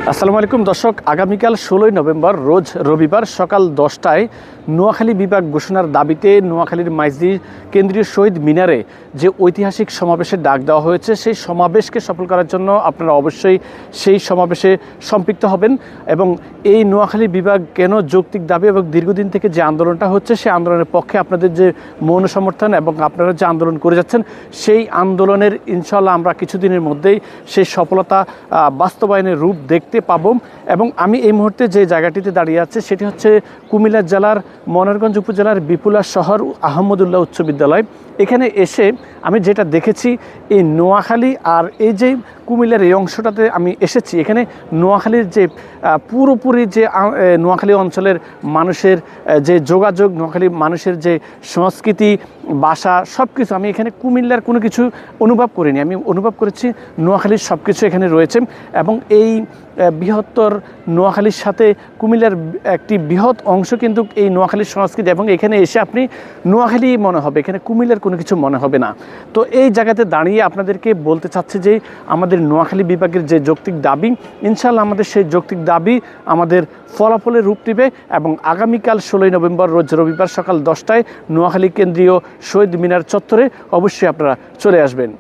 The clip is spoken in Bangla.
আসসালামু আলাইকুম দর্শক, আগামীকাল 16ই নভেম্বর রোজ রবিবার সকাল 10টায় নোয়াখালী বিভাগ ঘোষণার দাবিতে নোয়াখালীর মাইজদি কেন্দ্রীয় শহীদ মিনারে যে ঐতিহাসিক সমাবেশের ডাক দেওয়া হয়েছে, সেই সমাবেশকে সফল করার জন্য আপনারা অবশ্যই সেই সমাবেশে সম্পৃক্ত হবেন। এবং এই নোয়াখালী বিভাগ কেন যৌক্তিক দাবি এবং দীর্ঘদিন থেকে যে আন্দোলনটা হচ্ছে, সেই আন্দোলনের পক্ষে আপনাদের যে মৌন সমর্থন এবং আপনারা যে আন্দোলন করে যাচ্ছেন, সেই আন্দোলনের ইনশাল্লাহ আমরা কিছুদিনের মধ্যেই সেই সফলতা বাস্তবায়নের রূপ দেখতে পাবো। এবং আমি এই মুহূর্তে যে জায়গাটিতে দাঁড়িয়ে আছে সেটি হচ্ছে কুমিল্লা জেলার মনোহরগঞ্জ উপজেলার বিপুলা শহর আহমদুল্লাহ উচ্চ বিদ্যালয়। এখানে এসে আমি যেটা দেখেছি, এই নোয়াখালী আর এই যে কুমিল্লার এই অংশটাতে আমি এসেছি, এখানে নোয়াখালীর যে পুরোপুরি যে নোয়াখালী অঞ্চলের মানুষের যে যোগাযোগ, নোয়াখালী মানুষের যে সংস্কৃতি, ভাষা, সব কিছু আমি এখানে কুমিল্লার কোনো কিছু অনুভব করিনি। আমি অনুভব করেছি নোয়াখালীর সব কিছু এখানে রয়েছে। এবং এই বৃহত্তর নোয়াখালীর সাথে কুমিল্লার একটি বৃহৎ অংশ কিন্তু এই নোয়াখালীর সংস্কৃতি, এবং এখানে এসে আপনি নোয়াখালী মনে হবে, এখানে কুমিল্লার কোনো কিছু মনে হবে না। তো এই জায়গাতে দাঁড়িয়ে আপনাদেরকে বলতে চাচ্ছি যে আমাদের নোয়াখালী বিভাগের যে যৌক্তিক দাবি, ইনশাল্লাহ আমাদের সেই যৌক্তিক দাবি আমাদের ফলাফলের রূপ নেবে। এবং আগামীকাল 16ই নভেম্বর রোজ রবিবার সকাল 10টায় নোয়াখালী কেন্দ্রীয় শহীদ মিনার চত্বরে অবশ্যই আপনারা চলে আসবেন।